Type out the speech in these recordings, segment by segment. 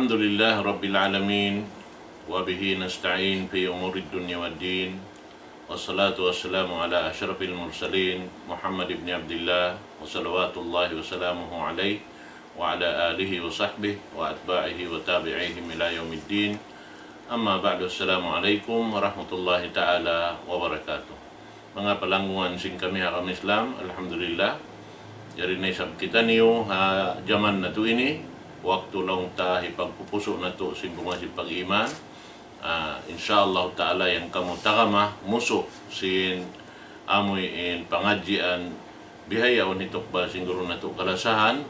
الحمد لله رب العالمين وبه نستعين في أمور الدنيا والدين والصلاة والسلام على أشرف المرسلين محمد بن عبد الله وصلوات الله وسلامه عليه وعلى آله وصحبه وأتباعه وتابعيهم إلى يوم الدين. أما بعد, السلام عليكم ورحمة الله تعالى وبركاته. Mga palangguan sing kami hakam Islam, alhamdulillah. Jadi na isab kita niyo ha zaman na to ini, waktu long ta hipagpupuso na to sing bunga si pag-iman. Insyaallah taala yang kamu takama musuh sin amoy in pangadjian bihayaon hitok ba sing guru na to kalasahan.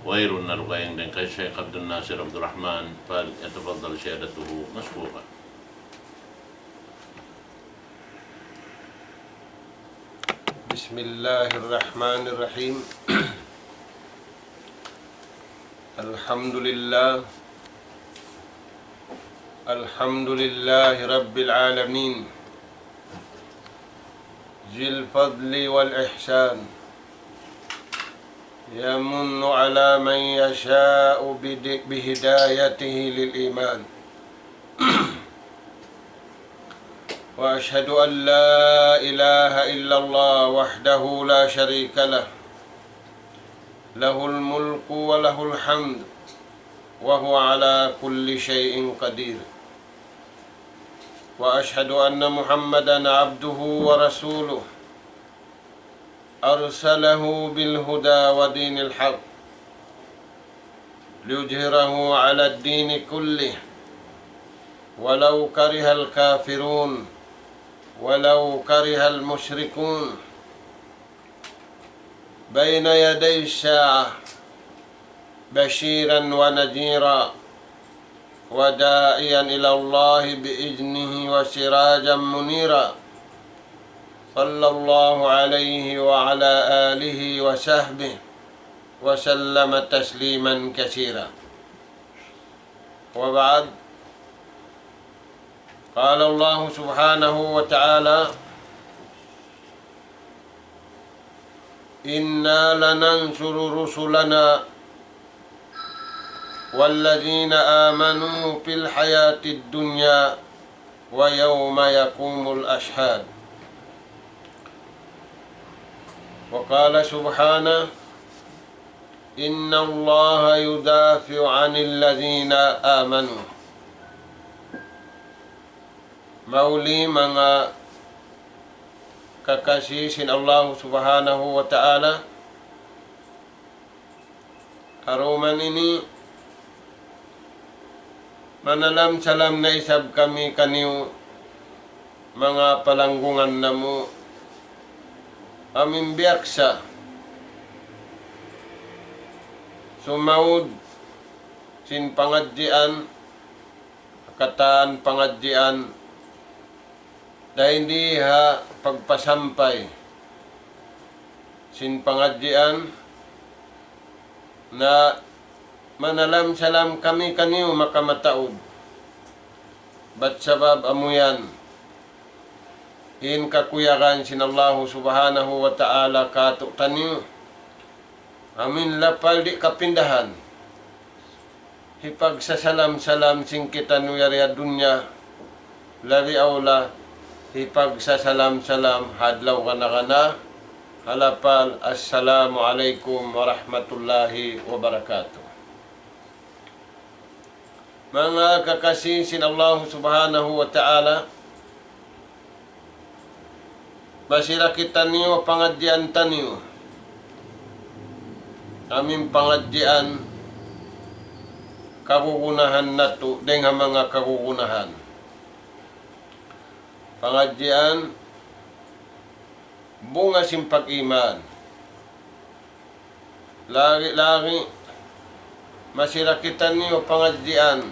Wairun na rukayang din kay Syekh Abdul Nasir Abdul Rahman fal yatafaddal syahadatuhu mashkura. Bismillahirrahmanirrahim. Alhamdulillah Alhamdulillahi Rabbil Alamin Zil Fadli wal Ihsan يمن على من يشاء بهدايته للإيمان وأشهد أن لا إله إلا الله وحده لا شريك له له الملك وله الحمد وهو على كل شيء قدير وأشهد أن محمدًا عبده ورسوله أرسله بالهدى ودين الحق ليظهره على الدين كله ولو كره الكافرون ولو كره المشركون بين يدي الساعة بشيرا ونذيرا وداعيا إلى الله بإذنه وسراجا منيرا صلى الله عليه وعلى آله وصحبه وسلم تسليما كثيرا وبعد. قال الله سبحانه وتعالى إنا لننصر رسلنا والذين آمنوا في الحياة الدنيا ويوم يقوم الأشهاد. وقال سبحانه إن الله يدافع عن الذين آمنوا. Mauli mga kakasisin Allah subhanahu wa ta'ala, aruman ini manalam salam na isab kami kaniyo mga palanggungan na mo aming biyaksa sumaud sin pangadjian kataan pangadjian dahil hindi ha pagpasampay sin pangadjian na manalam salam kami kaniyo makamataod bat sabab amuyan in kakuyakan sin Allah subhanahu wa ta'ala kato taniyo amin lapal di kapindahan hipagsasalam-salam sing kita nuyariya dunya labi awla hipagsasalam-salam hadlaw kana halapal assalamu alaikum warahmatullahi wabarakatuh. Mga kakasisin Allah subhanahu wa ta'ala, basira kita niyo pangadjian taniyo aming pangadjian kagugunahan nato dengan mga kagugunahan pangadjian bunga simpag iman lagi masira kita niyo pangadjian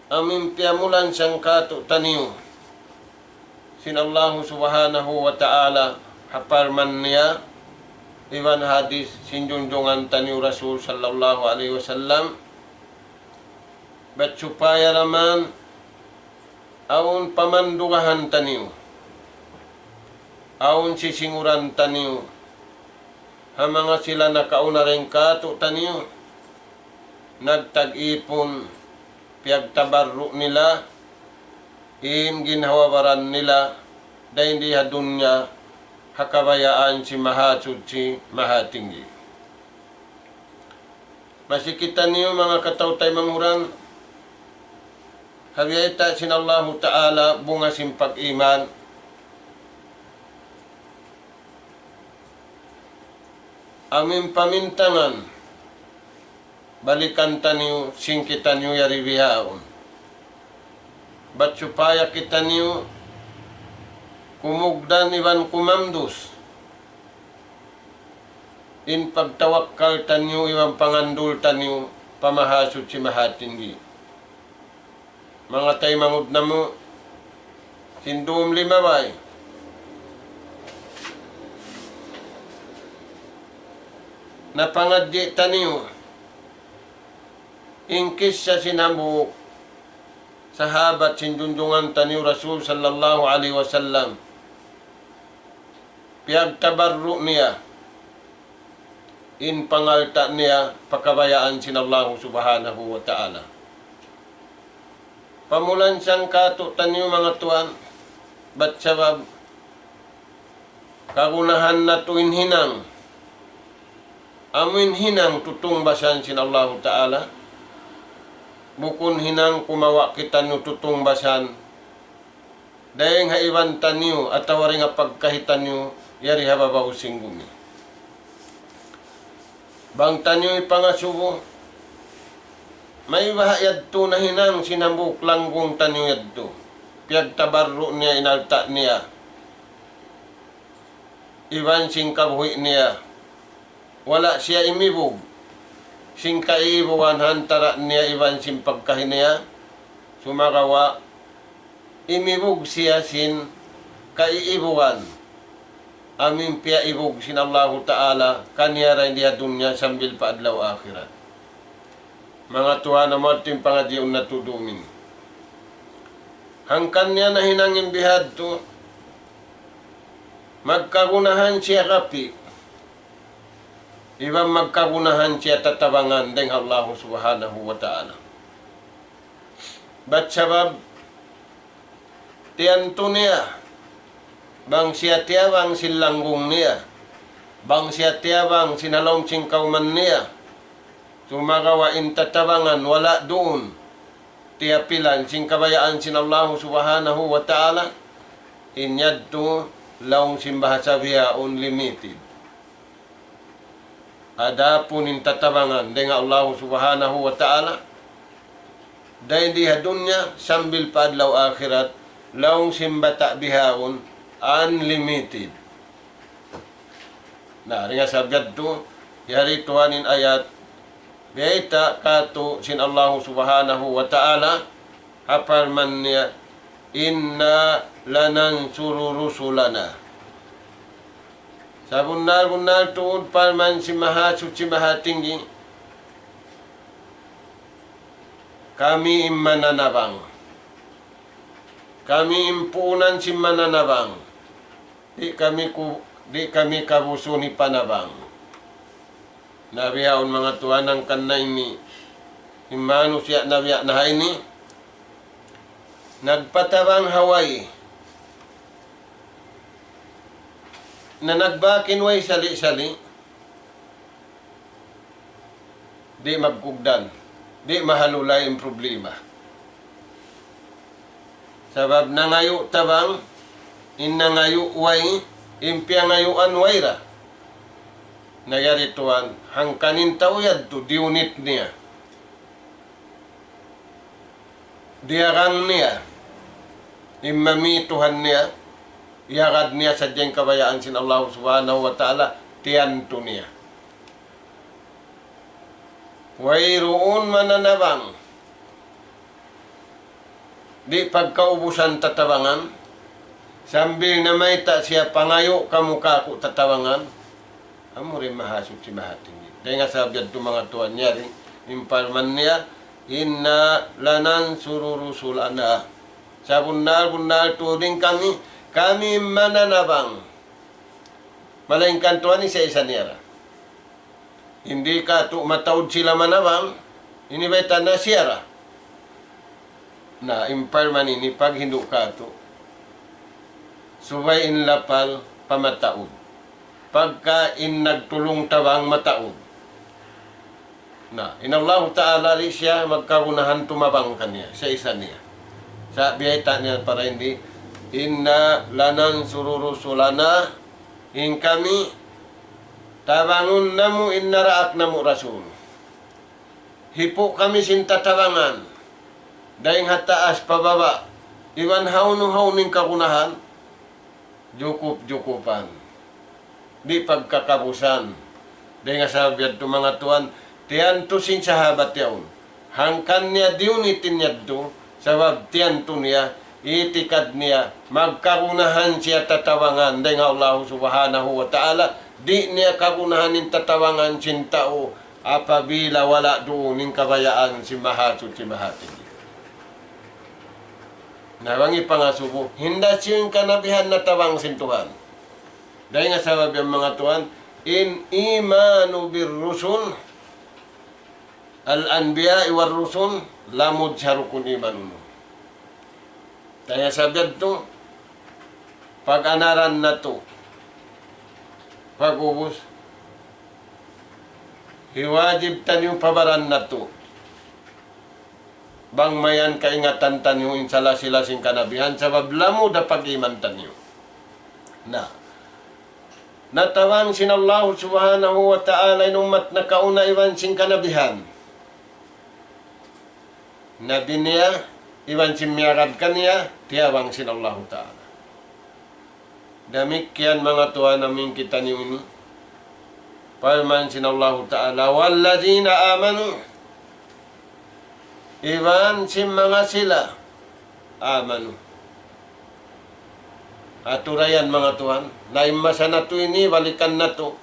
aming piamulan sang kato taniyo sin Allah subhanahu wa ta'ala haparman niya iwan hadis sinjunjungan taniyo Rasul sallallahu alaihi wasallam bat supaya naman aun pamandugahan taniyo aun sisinguran taniyo hamanga sila nakauna rin kato taniyo nagtag-ipon, piyagtabarro nila, in ginhawawaran nila, dahil hindi dunya, hakabayaan si mahasud si mahatinggi. Masikitan niyo mga katawtay manghuran, habiyata sinallahu ta'ala bunga simpag iman, amin pamintangan, balikan taniyo, singkitan niyo yaribihaon. Ba't supaya kita niyo, kumugdan iban kumamdos, in pagtawakkal tanyo, iwan pangandul tanyo, pamahasud si mahatinggi. Mga tay mangud na mo, sindum limabay, napangadyi tanyo, ingkis sa sinambuk, sahabat sinjunjungan tanyo Rasul sallallahu alaihi wasallam, piyagtabarru niya, in pangalta niya, pakabayaan sinallahu subhanahu wa ta'ala. Pamulan siyang katutan niyo mga tuan, ba't sabab, kagunahan na tuin hinang, amin hinang tutungbasan sinallahu ta'ala, bukun hinang kumawa kita nyo tutungbasan, dahil nga iwantan nyo at tawaring nga pagkahitan nyo, yari hababaw singgumi. Bang tanyo ipangasubo, may bahayad to na hinang sinambuk langgong tanyo yadto. Piyagtabarro niya, inalta niya. Iwan sing kabuhi niya. Wala siya imibog. Sing kaibuwan hantara niya, iwan sing pagkahin niya. Sumagawa, imibog siya sin kaiibuwan. Amin piya ibog sinallahu ta'ala kanyara hindi dunya sambil paadlaw akhirat. Mga tuhan na marting pangadiyong natudumin. Hangkan niya na hinangin bihad to, magkagunahan siya kapi. Ibang magkagunahan siya tatabangan ng Allah subhanahu wa ta'ala. Ba't sabab, tiyanto niya, bang siya tiyabang silanggong niya, bang siya tiyabang sinalom singkauman niya, sumagawain tatabangan, wala doon, tiyapilan, singkabayaan sinallahu subhanahu wa ta'ala, inyadto, laong simbahasa biya unlimited. Adapun in tatabangan, dengan Allah subhanahu wa ta'ala, dahil di hadunya, sambil paadlaw akhirat, laong simbata bihaon, unlimited. Nah, ringa sabjad tu, yari tuanin ayat, biaita katu sin Allah subhanahu wa ta'ala, haparman niya, inna lanansuru rusulana. Sa bunal tuud parman si mahasud si mahatinggi, kami immananabang. Kami impunan si mananabang. Di kami kabuso ni panabang. Nabiyaon mga tuan ng kanna ini. Imano siya nabiya na ini. Nagpatabang Hawaii. Na nagbakin way sali-sali. Di magkugdan. Di mahalulay ang problema. Sabab nangayo tabang, innangayo way, impia ngayuan wayra. Nagyari tuan, hangkanin tawad to, diunit niya. Diarang niya, imamituhan niya, iagad niya sa diyang kabayaan sin Allah subhanahu wa ta'ala, tiyanto niya. Wayroon mananabang, di pagkaubusan tatabangan, sambil na may siya pangayo kamukha ko tatabangan, amo rin mahasud si mahatinggi. Dahil nga sabihan ito mga tuwan niya rin, imparman niya, inna lanansuru rusulana. Sa bunal turing kami mananabang. Malaking kantuan ni sa isa niya. Hindi ka to matawad sila manabang, inibeta na siyara na empire man ini pag hindu ka to subay in lapal pamataod pagka in nagtulong tabang mataod na inallahu ta'ala ri siya magkagunahan tumabang kanya sa isa niya sa biyayta niya para hindi inna lanan sururusulana in kami tabangun namu inna ra'ak namu rasul hipo kami sintatabangan daing hataas pababa iwan hauning kagunahan jukup-jukupan di pagkakabusan daing asabiad to mga tuan tiyan to sin sahabat yaon hangkan niya diunitin niya to sabab tiyan to niya itikad niya magkagunahan siya tatawangan daing Allah subhanahu wa ta'ala di niya kagunahan in tatawangan sin tao apabila wala doon ning kabayaan si mahatod si mahatid nawangi pangasubo hinda siyang kanabihan na tawang sintuhan dahil nga sabab yung mga tuhan in imanu bir rusul al-anbiya iwar rusul lamud syarukun imanunu dahil sabab to pag-anaran na to pag-ubos hiwajib tanyo pabaran na to bang mayan kaingatan tanyo insala sila sing kanabihan sabab lamu da pag-iman tanyo na natawang sinallahu subhanahu wa ta'ala inumat na kauna iwan sing kanabihan nabi niya iwan sing miyarad kaniya tiyawang sinallahu ta'ala damikyan mga tuhan namin kita niyo ini parman sinallahu ta'ala wallazina amanu iwan sim mga sila amanu aturayan mga tuhan naimasa na to ini balikan na to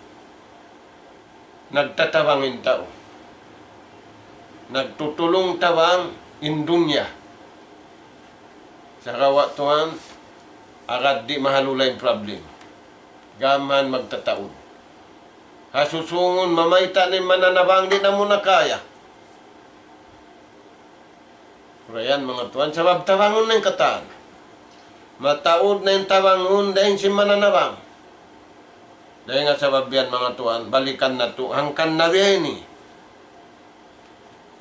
nagtatawangin tao nagtutulong tawang indunya sa kawa tuhan agad di mahalulay problem gaman magtataod hasusungon mamayta ni mananabang di na muna kaya Rayan mga tuan, sabab tawangon ng kataan. Mataod na yung tawangon dahil si mananabang. Dahil nga sabab yan mga tuan, balikan na to, hangkan na rin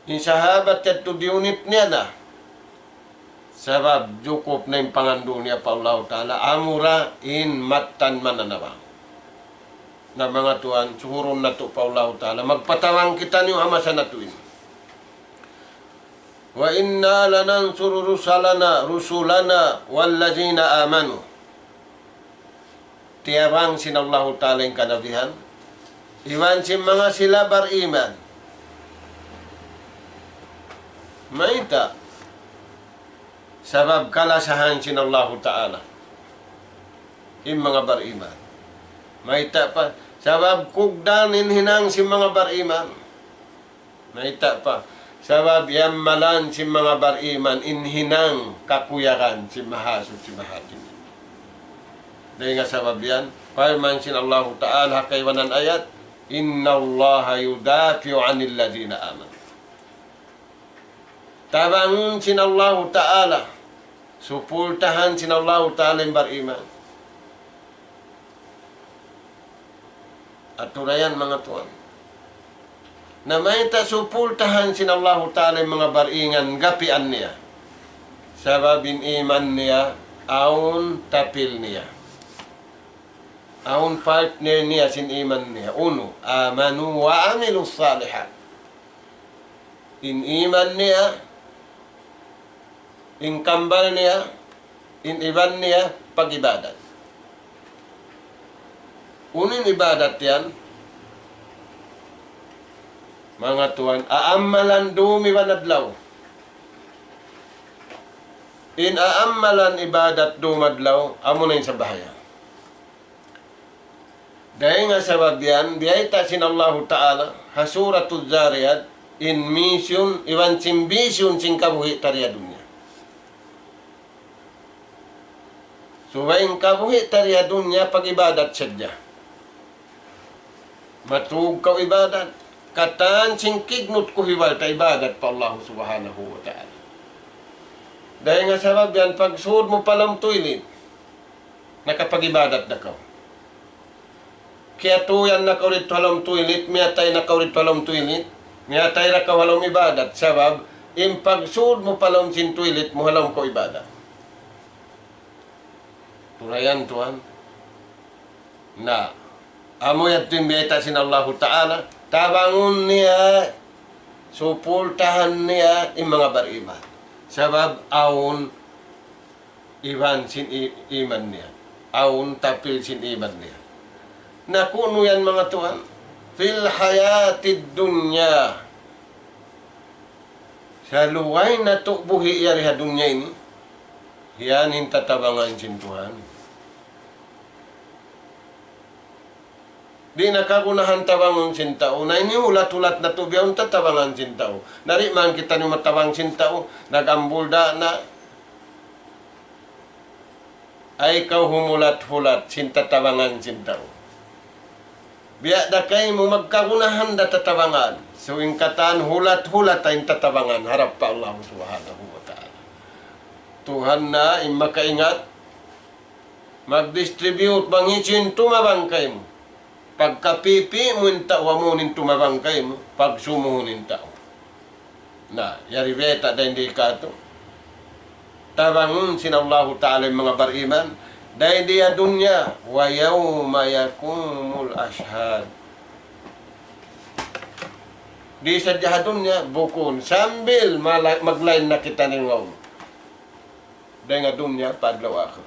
yung sahabat at to diunit niya na. Sabab jukop na yung pangando niya pa Allah Ta'ala, amura in matan mananabang. Na mga tuan, suhuron na to pa Allah Ta'ala, magpatawang kita niyo amasa na to wa inna lanansuru rusulana wallazina amanu tiabang sinallahu ta'ala yung kanabihan iwan si mga sila bariman maita sabab kalasahan sinallahu ta'ala yung mga bariman maita pa sabab kugdanin hinang si mga bariman maita pa sabab yammalan si mga bariman inhinang kakuyakan si mahasud si mahatin. Dahil nga sabab yan, parman sin Allah Ta'ala kaywanan ayat, Inna Allah yudafi'u anil ladina aman. Tabangun sin Allah Ta'ala, supultahan sin Allah Ta'ala yung bariman. At turayan mga tuwan, na may tasupultahan sin Allah Ta'ala mga baringan gapian niya sababin iman niya aun tapil niya aun partner niya sin iman niya uno amanu wa amilu salihat in iman niya in kambal niya in iban niya pag-ibadat unin ibadat yan mga tuwan, aammalan dumi wanadlaw. In aammalan ibadat dumadlaw, amo na yung sa bahaya. Dahil nga sabab yan, biyayta sin Allah Ta'ala, hasuratul zariyat, in mission, iwan simbision sing kabuhi tariya dunya. So, yung kabuhi tariya dunya, pag ibadat sadya. Matug ka ibadat. katan singkignot ko hiwal ta ibadat pa Allah subhanahu wa ta'ala. Dahil nga sabab yan, pag suod mo palang tuilin, nakapag-ibadat na ka. Kaya tuyan na kaulit walang tuilit, miyatay na kaulit walang tuilit, miyatay na ka walang ibadat. Sabab, pag suod mo palang sin tuilit, mo halang ko ibadat. Turayan tuan, na amoy at timbeta sin Allah Ta'ala, tabangon niya, supultahan niya yung mga bariman. Sabab, aun iban sin iman niya. Aun tapil sin iman niya. Nakuno yan mga tuan, fil hayatid dunya. Sa luway na buhi yari ha dunya ini, yan tatabangan sin Tuhan. Di nakagunahan tabangon sin tao. Na ini ulat-ulat na to biyaw tatabangan sin tao. Nariman kita ni matabang sin tao. Nagambulda na. Ay kau humulat-hulat sin tatabangan sin tao. Biya da kay mo magkagunahan da tatabangan. So yung kataan hulat-hulat ay tatabangan. Harap pa Allah subhanahu wa ta'ala. Tuhan na makaingat. Mag-distribute bangisin tumabangkay mo. Pagkapipi mo yung tao mo nin tumabangkay mo, pag sumuhunin tao. Na, yaribeta da hindi ka ito. Tabangun sin Allah Ta'ala yung mga bariman, dahil diya dunya, wa yawma yakumul ashad. Di sa diya dunya, bukun, sambil maglain na kita ng ngaw. Dahil nga dunya, padlaw ako.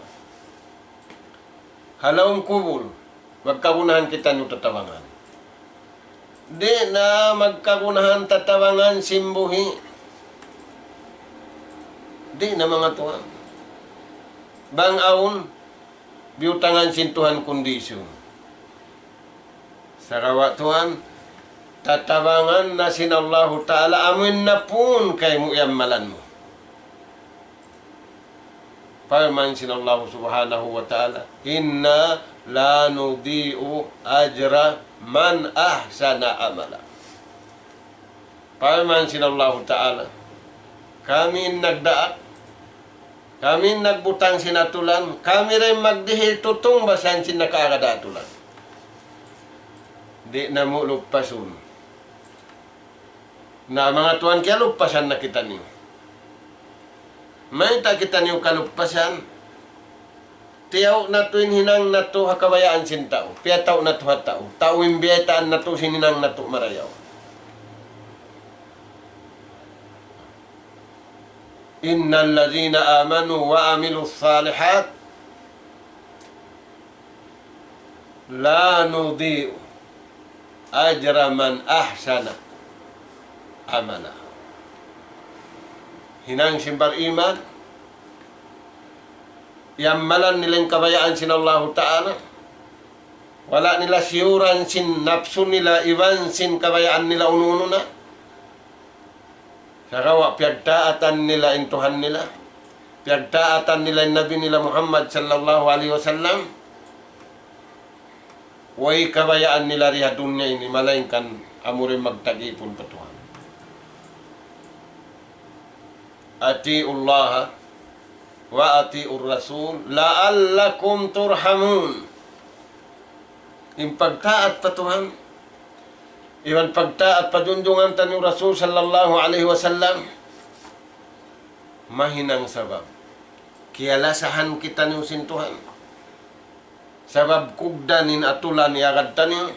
Halawang kubul, magkagunahan kita nyo tatawangan. Di na magkagunahan tatawangan simbuhi. Di na mga tuwan. Bang aun, biutangan sintuhan kondisyon. Sarawa tuwan, tatawangan na sin Allah Ta'ala, amin na pun kay mo malan mo. Paman sin Allah Subhanahu wa Ta'ala, inna la nudi'u ajra man ahsana amala. Paman sin Allah Ta'ala, kami nagdaak, kami nagbutang sinatulan, kami rin magdihil tutong basan sin nakakadatulan. Di na mo lugpasun. Na mga tuan kaya lugpasan na kita niyo. May kita niyo kalugpasan. Tiyaw na to hinang na to hakabayaan sin tao. Piyataw na to hatao. Tao imbietaan na to sininang na to marayaw. Innal ladhina amanu wa amilus salihat la nudhi'u ajra man ahsana amala. Hinang simbar iman, yammalan nilang kabayaan sin Allah Ta'ala, wala nila siyuran sin napsu nila, iban sin kabayaan nila ununo na. Sakawa, piyagtaatan nila intuhan nila, piyagtaatan nila yung Nabi nila Muhammad sallallahu alaihi wasallam, way kabayaan nila riha dunya ini, malaingkan amurin magtagipon patuhan. Ati'ullaha wa ati'ur rasul la'allakum turhamun. Yung pagtaat pa Tuhan, iwan pagtaat padundungan tanong Rasul sallallahu alaihi wasallam, mahinang sabab. Kiyalasahan kita niyo sin Tuhan. Sabab kugdanin atulan iagad tanyo,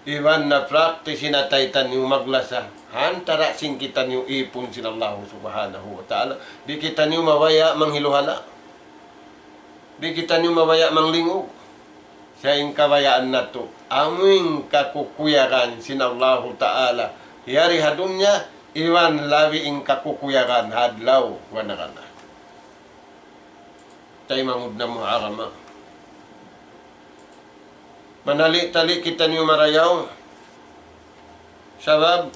iwan na praktisin atay tanyo maglasa. Hantara sing kita niyo ipon sin Allah subhanahu wa ta'ala. Di kita niyo mawaya manghiluhala. Di kita niyo mawaya manglingog. Sa ing kabayaan na to, aming kakukuyakan sin Allah Ta'ala. Yari hadunya, iwan lawi ing kakukuyakan hadlaw wanakana. Tay mangud na mo arama. Manali-tali kita niyo marayaw. Sabab,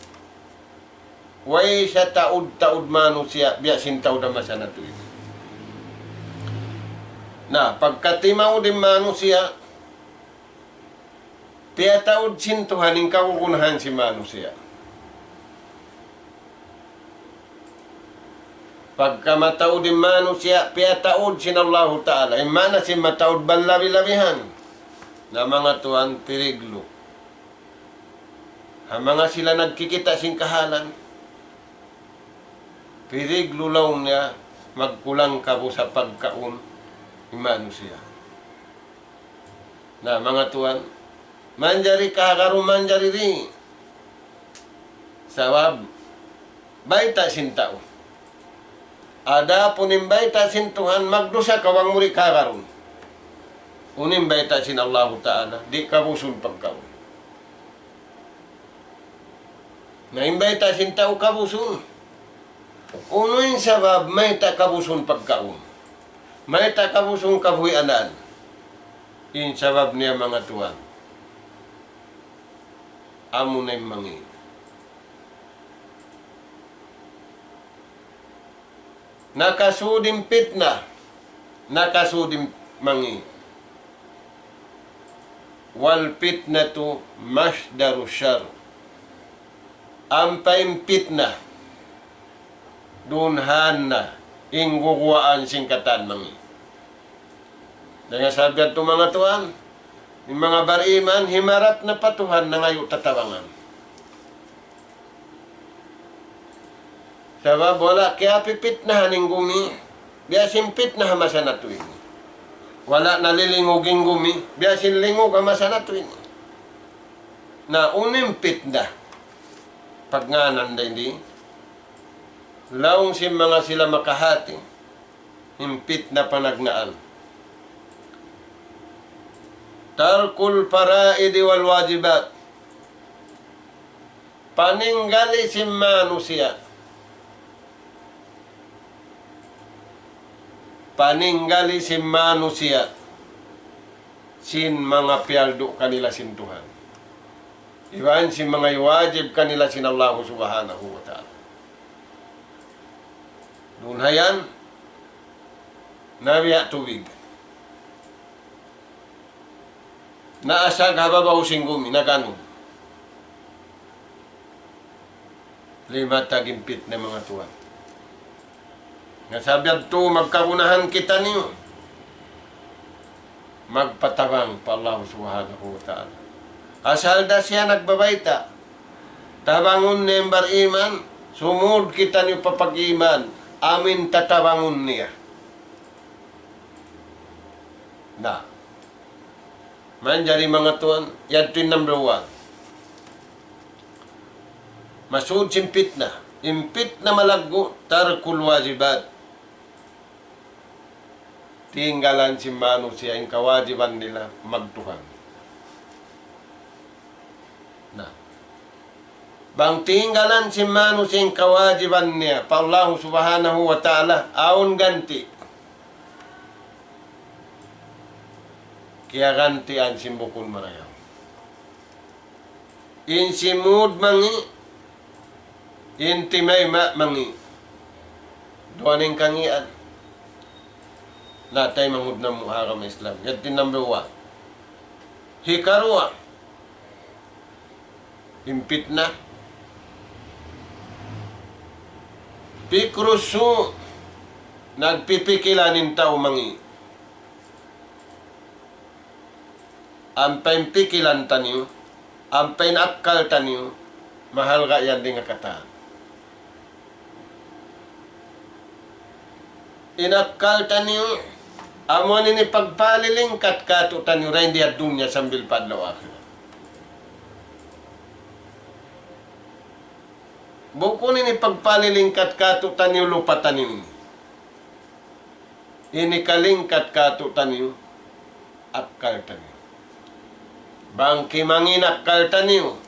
way sa taud-taud manusia, biya sintaw na masana to ito. Na, pagkatimaw din manusia, Piataod sintuhan ing kakukunahan si manusia. Pagka mataod yung manusia, piataod sin Allah Ta'ala. Imana si mataod banlabi-labihan na mga tuan piriglo. Ang mga sila nagkikita sin kahalan, piriglo laong niya, magkulang kabo sa pagkaon yung manusia. Na mga tuan, manjari kahakaroon manjari rin. Sawab, baita sin tao. Ada punimbay sin Tuhan magdosa kawang muri kakaroon. Unimbay sin Allah Ta'ala, di kabusun pagkaon. Naimbay sin tao kabusun. Unoin sabab may kabusun pagkaon. May kabusun kabuyanan. In sabab niya mga Tuhan. Amo na yung mangin. Nakasudim fitna, nakasudim mangi. Wal fitnatu masdaru syar. Ampain fitna, dunhan na, ingguguaan singkatan mangi. Dengan sabiat tu mga tuan, yung mga bariman, himarap na patuhan na ngayon tatawangan. Sabab wala kaya pipitnahan ng gumi, biyasin pitnah masa na tuwing. Wala nalilinguging gumi, biyasin lingog ang masa na tuwing. Na unim pitna, pag nga nanda hindi, laong si mga sila makahati, himpit na panagnaan. Tarkul paraidi wal wajibat, paninggali si manusia, paninggali si manusia sin mga piyardo kanila sin Tuhan. Iwan si mga iwajib kanila sin Allah Subhanahu wa Ta'ala. Dunhayan, nabiya tubig. Naasag hababaw singgumi, naganon. Lima tagimpit na mga Tuhan. Nga sabiad to, magkagunahan kita niyo. Magpatabang pa Allah Subhanahu wa Ta'ala. Asal da siya nagbabayta. Tabangon nembar iman, sumud kita niyo papag-iman, amin tatabangon niya. Na. Manjari mga tuan, yadto yung number 1. Masud simpit na. Impit na malaggo, tarkul wajibat. Tinggalan si manusia yung kawajiban nila magtuhan. Na. Bang tinggalan si manusia yung kawajiban niya, pa Allah Subhanahu wa Ta'ala, aon ganti. Kaya gantian simbukul marayaw. In simud mangi, inti may mangi. Doaning kangian. Natay mangud na muharam Islam. Yat din number 1. Hikarua. Impit na. Pikrusu. Nagpipikilanin tao mangi. Ampain pikilan taniyo. Ampain akkal taniyo. Mahal ka yan din nga kata. Inakkal taniyo. Amo nini pagpaliling kat-kato taniyo rin di at dunya sambil padlaw akhirat. Buko nini pagpaliling kat-kato taniyo lupa taniyo. Ini kaling kat-kato taniyo akkal taniyo. Bangki mangin akkal taniyo.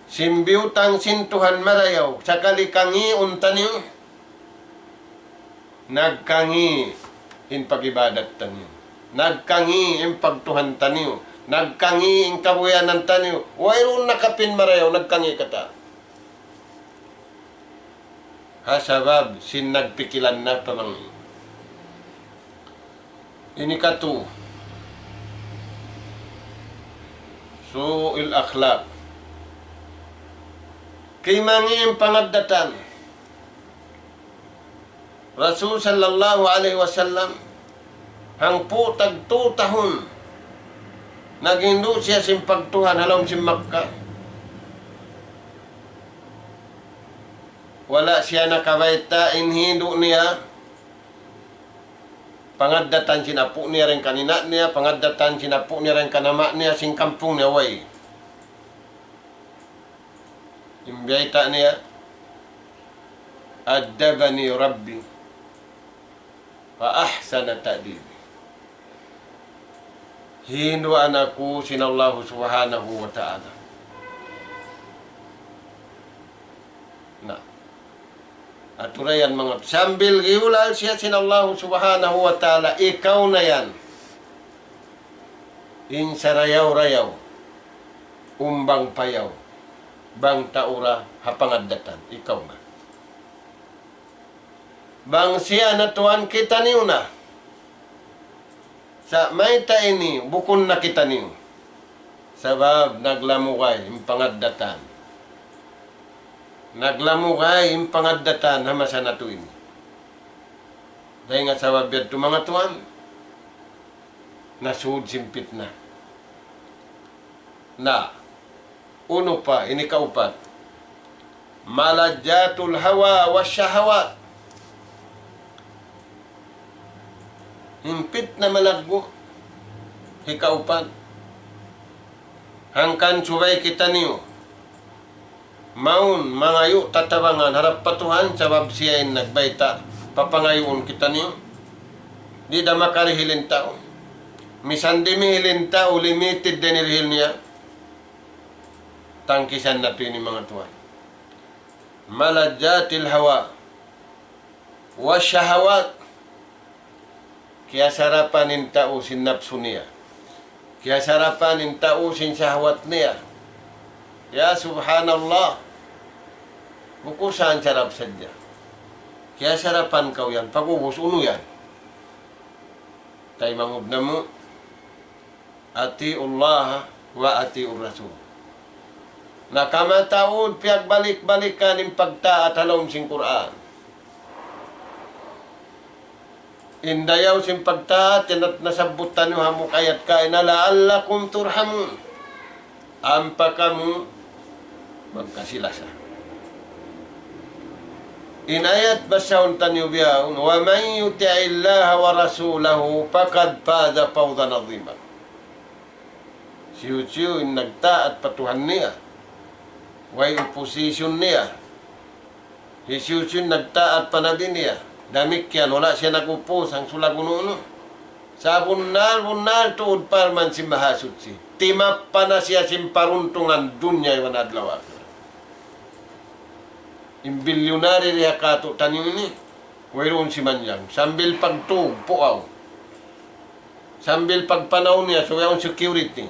Simbiutang sintuhan marayaw sakali kangi untaniyo. Nagkangi in pagibadat taniyo. Nagkangi in pagtuhan taniyo. Nagkangi in kabuyanan taniyo. Wayron nakapin marayaw, nagkangi kata. Hasabab, sin nagpikilan na pamangi. Ini katu. su'il akhlaq. Kay mangin pangadatan. Rasul sallallahu alaihi wasallam hangpo tag 2 tahun nagindo siya simpagtuhan halom si Makkah. Wala siya nakabaita inhindo niya. Pangadatan sinapu niya rin kanina niya, pangadatan sinapu niya rin kanama niya, sing kampung niya way. Imbiyata niya, Addabani Rabbi, fa ahsana ta'dibi. Hinuan ako sinallahu subhanahu wa ta'ala. Na. Aturayan mga sambil giulal siya sinallahu subhanahu wa ta'ala, ikaw na yan. Insarayaw-rayaw, umbang payaw, bang taura hapangadatan, ikaw na. Bang siya natuan kita niyo na. Sa may taini, bukon na kita niyo. Sabab naglamukay, impangadatan. Naglamukay, impangadatan, hamasa na tuwin. Dahil nga sa wabiyad ito mga tuwan, nasud simpit na. Na, uno pa, inikaupat, malajjatul hawa wa syahawat. Himpit na malagbo, hikaupat. Hangkan subay kita niyo, maun mangayo tatabangan harap patuhan sabab siya ay nagbayta papangayon kita niyo. Di da makarihilin tao. Misan di mihilin tao, limited din irihil niya. Tangkisan na ni mga tuwan. Malajjatil hawa wa syahawat. Kaya sarapan in tao sin napsu niya. Kaya sarapan in tao sin syahwat niya. Ya subhanallah. Buko saan sarap sadya. Kaya sarapan kau yan. Pag-ubos, uno yan. Tay mangub na mo. Atiullah wa atiur rasul. Nakamataod, piyag balik-balik ka ng pagtaat halom sing Quran. Indayaw sing pagtaat, yan at nasabutan nyo hamuk ayat kain na la'allakum turhamun. Ampa kamu magkasilasa. Inayat basaun tanyo biyaun, wa man yuti'illaha wa rasulahu faqad faza fawzan azima. Siyo-siyo nagtaat patuhan niya. Way opposition niya. Siyo-siyo nagtaat panabi niya. Damik yan, wala siya nagupos ang sulagununo. Sa bunal tuod parman si mahasud si. Timap pa na siya simparuntungan dunya iwan adlaw. Imbilyonary riya kato tanyo ni. Wayroon si Manyang. Sambil pagtug, puaw. Sambil pagpanaw niya, so yung security.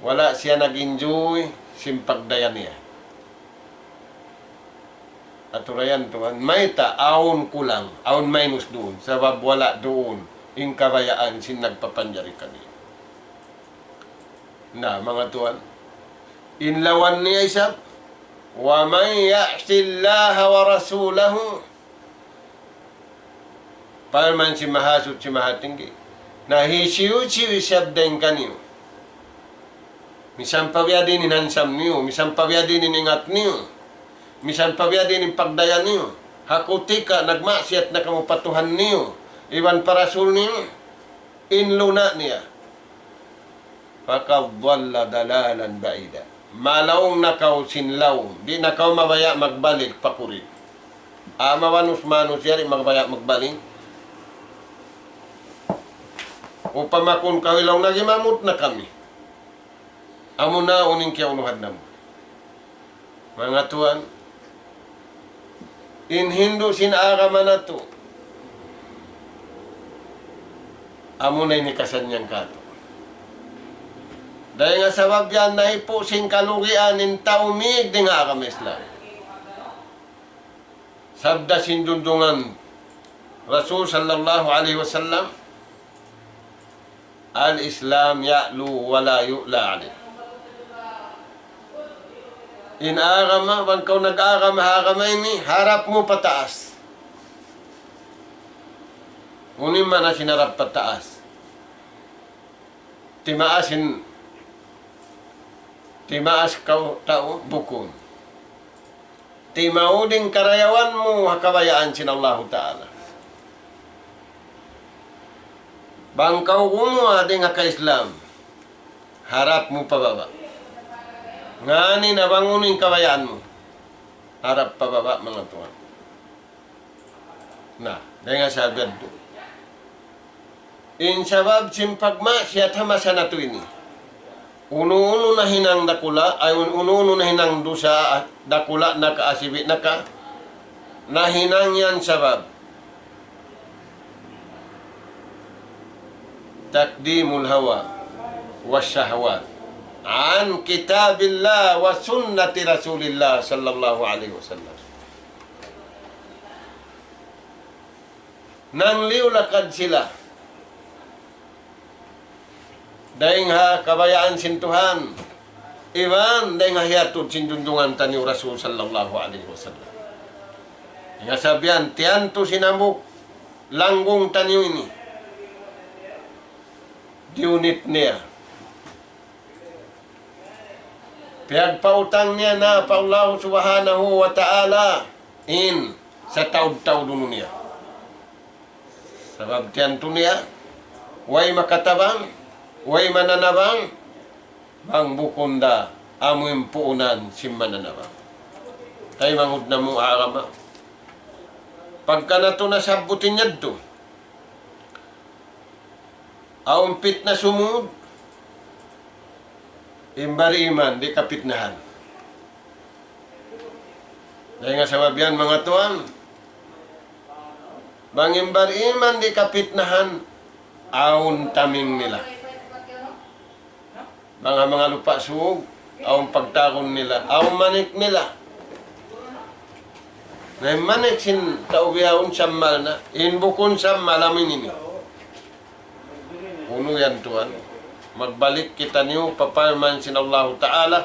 Wala siya nag-enjoy, simpagdayan niya. Aturayan tuhan, may taon kulang, aon minus doon, sabab wala doon, yung kabayaan sin nagpapanjari kanina. Na mga tuhan, inlawan niya isap, wa man ya'sillaha wa rasulahu, parman si mahasud si mahatinggi, na hisiu-siu isabdain kanyo, misan pabyadin inansam niyo, misan pabyadin iningat niyo, misan pabyadin in pagdayan niyo, hakutika, nagmasyat na kamupatuhan niyo, iwan parasul niyo, inluna niya. Fakadwalla dalalan baida. Malaong nakaw sinlaw, di nakaw mabaya magbalik pakuri. Mawanus-manus yari magbaya magbalik. Upamakun kawilaw nagimamut na kami. Amo na uning kaya unuhad na mo. Mga tuwan, in Hindu sinaagama na to. Amo na inikasan niyang kato. Dahil nga sabab yan na ipo sing kalugian in taumig di nga agam Islam. Sabda sindundungan Rasul sallallahu alaihi wasallam, al-Islam ya'lu wa la yu'la alih. Inarama, bangkaw nag-arama, harama ini, harap mo pataas. Unin man na sinarap pataas. Timaas kau tao, bukon. Timauding karayawan mo, hakabayaan sin Allah Ta'ala. Bangkaw gumawa ding haka-Islam, harap mo pababa. Ngani na bangunin kabayaan mo. Harap pababa mga tuwan. Nah, dengan sahabat tu. In sabab simpagma siya tama sa nato ini. Uno-uno na hinang dakula, ay uno-uno na hinang dusa dakula na kaasibi na ka. Nahinang yan sabab. Takdimul hawa wasyahwat an kitabillah wa sunnati Rasulillah sallallahu alaihi wasallam. Nang liulakad sila daing ha kabayaan sin Tuhan iwan daing ha hiatud sin junjungan tani Rasul sallallahu alaihi wasallam. Nga sabihan tianto sinamuk langgong tanyo ini diunit niya. Piyagpautang niya na pa Allah subhanahu wa ta'ala sa taud-taud niya. Sabab tiyanto niya, way makatabang, way mananabang, bang bukunda, amoy puunan si mananabang. Kay mangud na mo arama. Pagka na ito nasabutin niya ito, aumpit na sumud, imbari iman, di kapitnahan. Dahil nga sababian mga tuwan, bang imbari iman, di kapitnahan, aun taming nila. Mga lupa suog, aun pagtakon nila, aun manik nila. Na manik sin taubiyaon sammal na, inbukon sammal amin ini. Uno yan tuwan. Magbalik kita niyo papayaman sin Allah Ta'ala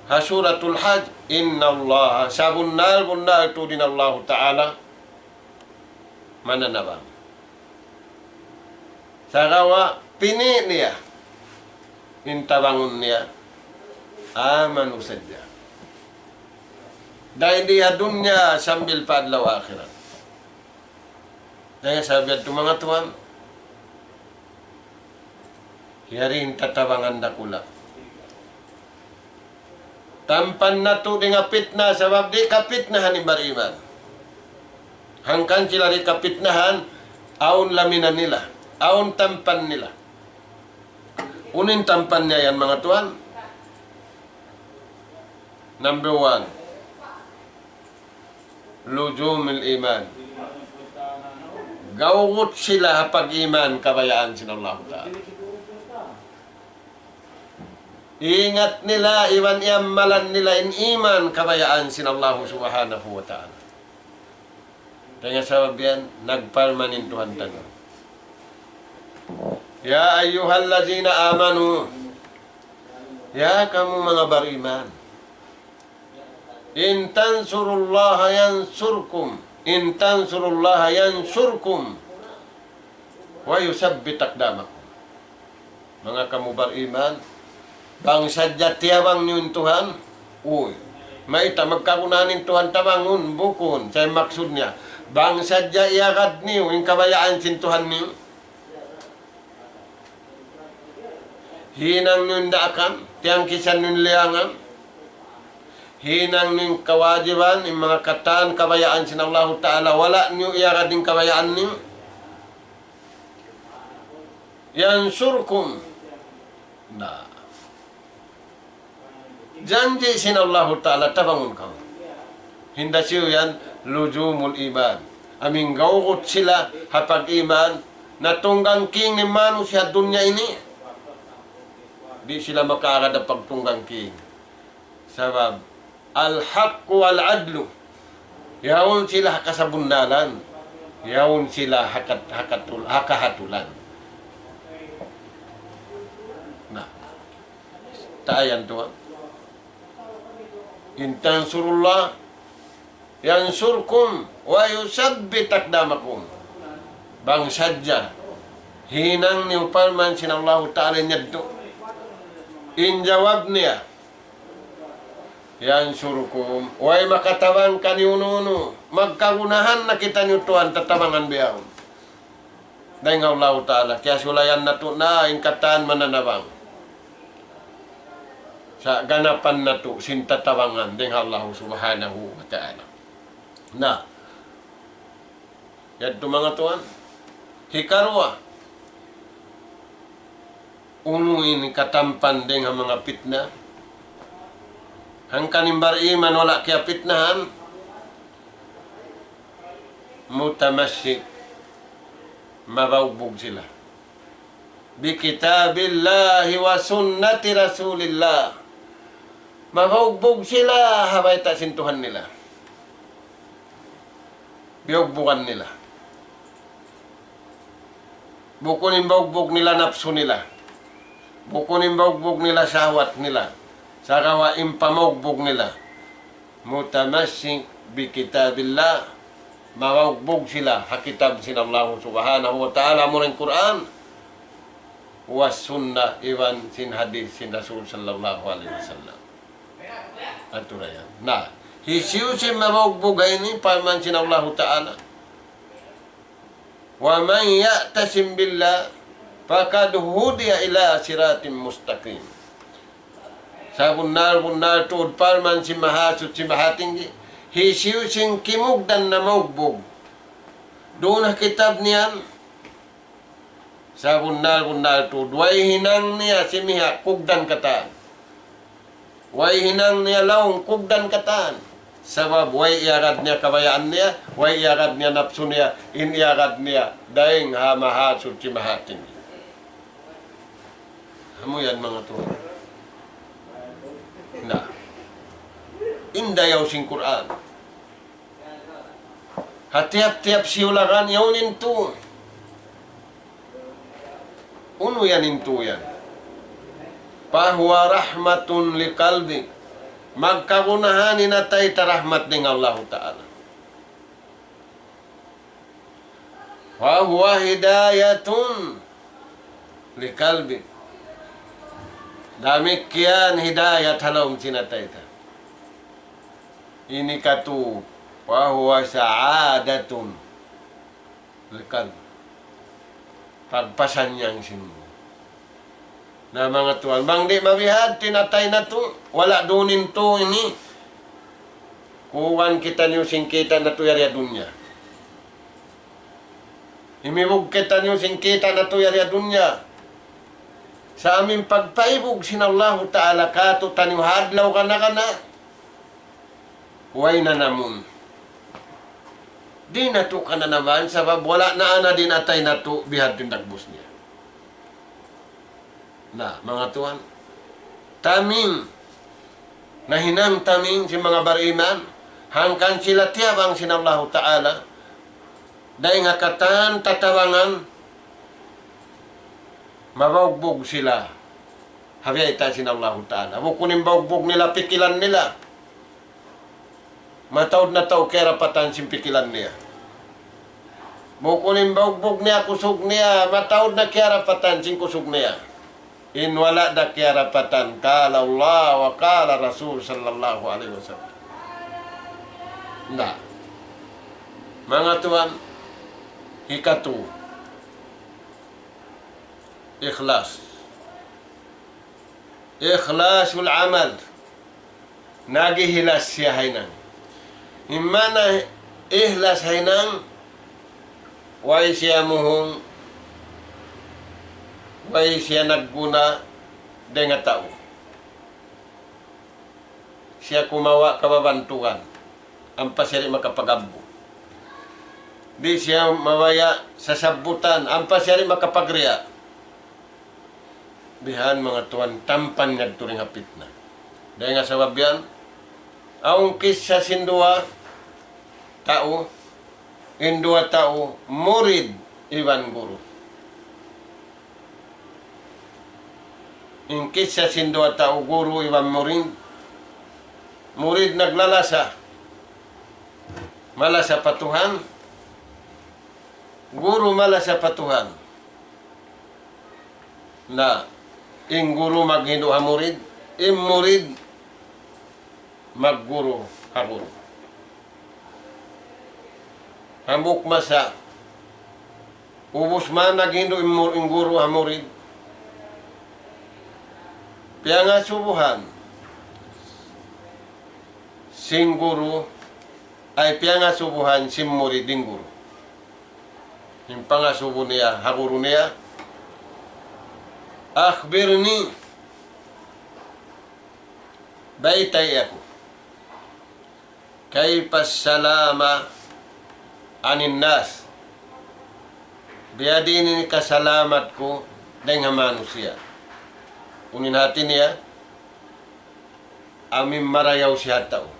hasuratul hajj inna Allah sabunnal bunnal tu din Allah Ta'ala mananabang sagawa pini niya intabangun niya amanu sadya dahil diya dunya sambil paadlaw akhirat. Dahil sabi at mga tuwan yarin tatabangan dakula. Tampan na to di nga pitna sabab di kapitnahan ni bariman. Hangkan sila di kapitnahan, aun laminan nila, aun tampan nila. Unin tampan niya yan mga tuan. Number 1, lujumil iman. Gawut sila hapag iman kabayaan sin Allah Ta'ala. Ingat nila, iwan iamalan nila in iman kabayaan sin Allah subhanahu wa ta'ala. Kaya sabab yan, nagparmanin Tuhan tanong. Ya ayyuhallazina amanu, ya kamu mga bariman, in tansurullaha yansurkum, in tansurullaha yansurkum, wa yusabbit aqdamakum. Mga kamu bariman, bang sadya tiyabang niyon Tuhan, uy, maita magkakunanin Tuhan tabangun, bukon, say maksud niya, bang sadya iagad niyo, yung kabayaan sin Tuhan niyo, hinang niyon daakan, tiyang kisan niyon liangan, hinang niyon kawajiban, yung mga kataan, kabayaan sin Allah Ta'ala, wala niyo iagad yung kabayaan niyo, yansurkum, na, janji sin Allah Ta'ala tabangun ka. Hinda siyo yan, lujumul iman. Aming gawgot sila hapag iman na tunggang king ni manu siya dunya ini. Di sila makaagad pagtunggang king. Sabab, al-haq wal-adlu. Yawon sila hakasabundalan. Yawon sila hakahatulan. Na, tayan to. In tansurullah yansurkum wa yusabbit aqdamakum. Bang sadya hinang ni upalman sinallahu ta'ala nyadto. In jawab niya yansurkum way makatabang kaniununo magkagunahan na kita niyo tuan tatabangan biyaw. Dahil nga Allah Ta'ala kaya sulayan na to na ingkatan mananabang sa ganapan na to sintatabangan dengan Allah Subhanahu wa Ta'ala. Na yadto mga tuan hikarwa unuin katampan dengan mga pitna hang kanimbar iman wala kaya pitnahan mutamassik mabawbog sila bi kitabillahi wa sunnati rasulillah. Mabawbog sila habay ta sintuhan nila biogbukan nila bukunin bawbog nila napso nila bukunin bawbog nila sahwat nila sakawa impamawbog nila mutamassik bi kitabillah. Mawawbog sila hakitab sinallahu subhanahu wa ta'ala mo ng Quran was sunnah iwan sin hadis sin Rasul sallallahu alaihi wasallam. Ato na yan. Na, hisiw si mawawbog ini paman sinallahu ta'ala. Wa man ya'tasim billah faqad hudiya ila siratim mustaqim. Sa bunal tuod paman si mahasud si mahatinggi hisiw sing kimugdan na maugbog. Doon na kitab niyan. Sa bunal to. Way hinang niya simiha kugdan kataan. Way hinang niya laong kugdan kataan. Sabab way iagad niya kabayaan niya. Way iagad niya napso niya. Iniagad niya. Daing hamahasod si mahating. Hamo yan mga tuwa. Na. Indayaw sing Quran. Hatiap-tiap siulakan yaunin tu. Uno yan intu yan. Pahuwa rahmatun li kalbik. Magkagunahan inatay tarahmat ng Allah Ta'ala. Pahuwa hidayatun li kalbik. Damikian hidayat halom sinatay ta. Ini katu wahuwa sa'adatun likal pagpasan niyang sinu na mga tuwan bang di mabihad tinatay na to wala dunin to ini kuwan kita niyo singkita na to yarya dunya imibog kita niyo singkita na to yarya dunya sa aming pagpaibog sinallahu ta'ala kato taniw hadlaw ka na way na namun di na to ka na naman sabab wala na ana din atay na to bihad din dagbos niya. Na mga tuwan taming nahinang taming si mga bariman hangkan sila tiyabang sinallahu ta'ala dahil nga katan tatawangan mabawgbog sila habiyay ta sinallahu ta'ala bukunin bawgbog nila pikilan nila matawd na tao kaya rapatan simpikilan niya. Bukunin baugbog niya, kusog niya, matawd na kaya rapatan sing kusog niya. Inwala na kaya rapatan, kala Allah wa kala Rasul sallallahu alaihi wasallam. Na. Mga tuwan, ikatu. Ikhlas. Ikhlasul amal. Nagihilas siya hainang. Imana ihlas hainang way siya muhong way siya nagguna dengan tao. Siya kumawa kababantuan ang pasiri makapagabbo. Di siya mawaya sa sabutan ang pasiri makapagriya. Bihan mga tuan tampan nagturing hapit na. Dahil nga sabab yan, ang kisah sindua tao, indua tao, murid iwan guru. In kisah sindua tao, guru iwan murid, murid naglalasa, malasa patuhan, guru malasa patuhan, na ing guru maghindo ha murid, ing murid magguru ha guru. Hambuk masa, ubus man naghindo ing guru ha murid, kaya nga subuhan, sing guru ay piya nga subuhan sim murid ding guru. Yung pangasubo niya, haguru niya, akhbirni, baitay ako, kaypa salama anin nas, biyadin ni kasalamat ko dahil manusia. Unin hati niya, amin marayaw siya tao.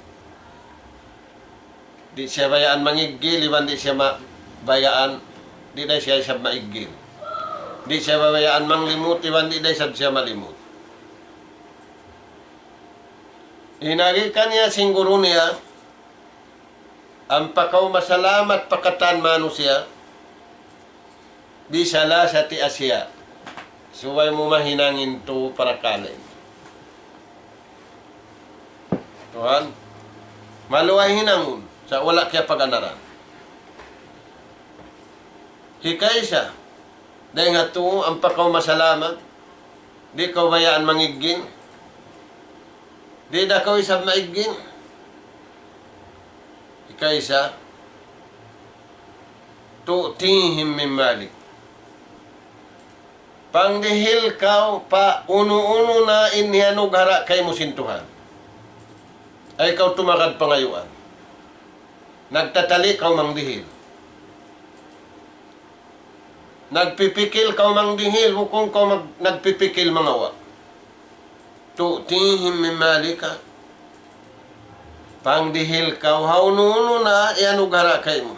Di siya bayaan mangigil, iban di siya bayaan, di na siya maigil. Di siya bayaan manglimut, iban di na siya malimut. Inagikan niya singguro niya, ang pakaw masalamat pakatan manusia, bisala sa ti Asya. Suway mo mahinangin to para kalin. Tuhan, maluay hinangon sa wala kaya pag-anaran. Hikay siya, dahil nga to ang pakaw masalamat, di ka bayaan mangigin, di na ka isab maigin. Hikay siya, tu'tihim min malik. Pangdihil kau pa uno-uno na inhianog hara kay mo sintuhan. Ay ikaw tumakad pangayuan. Nagtatali kau mangdihil. Nagpipikil kau mangdihil, hukong kau nagpipikil mangawa. Tu'tihim min malika. Pangdihil kau haununo na ihanog hara kay mo.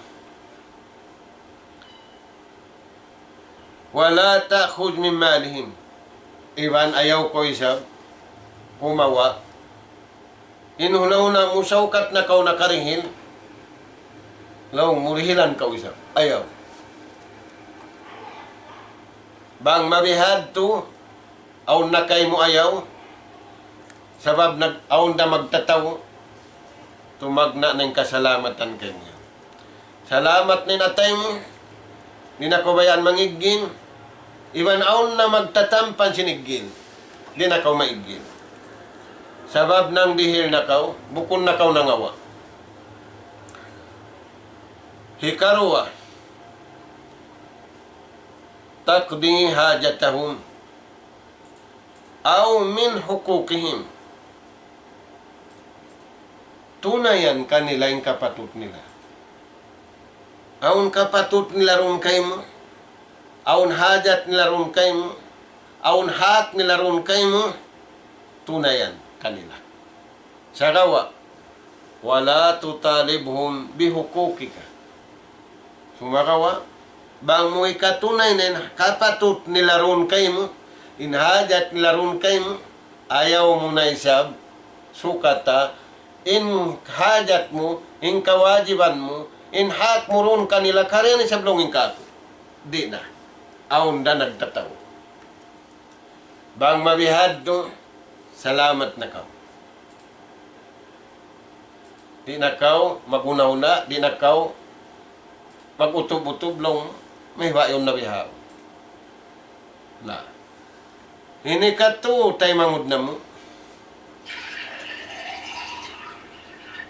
Wala ta'khud min malihim. Iban ayaw ko isab, kumawa. Inuhuna-una mo saukat na kau nakarihil, law murihilan kau isab. Ayaw. Bang mabihad to, aun na kay mo ayaw, sabab aun na magtataw, tumagna ng kasalamatan kanya. Salamat ni natay mo, di na ko bayan mangigin, iwan aon na magtatampan sinigin, di na kaw maigin. Sabab nang dihil na kaw, bukon na kaw nangawa. Hikaruwa, takdi hajatahum, aw min hukukihim. Tunayan kanila yung kapatut nila. Aun kapatut nila ron kay mo, aun hajat nila ron kay mo, aun hak nila ron kay mo, tunayan kanila. Sagawa, wala tutalibhum bihukukika. Sumakawa, bang mo ikatunay na kapatut nila ron kay mo, inhajat nila ron kay mo, ayaw mo na isab, sukata, in hajat mo, in kawajiban mo, inhak mo ron kanila kariyan sa blongin ka ako. Di na. Aon na nagtataw. Bang mabihad do, salamat na ka. Di na kaw magunaw-na, di na kaw mag-utub-utub long may bayon na bihaw. Na. Hini ka to, tay mangud na mo.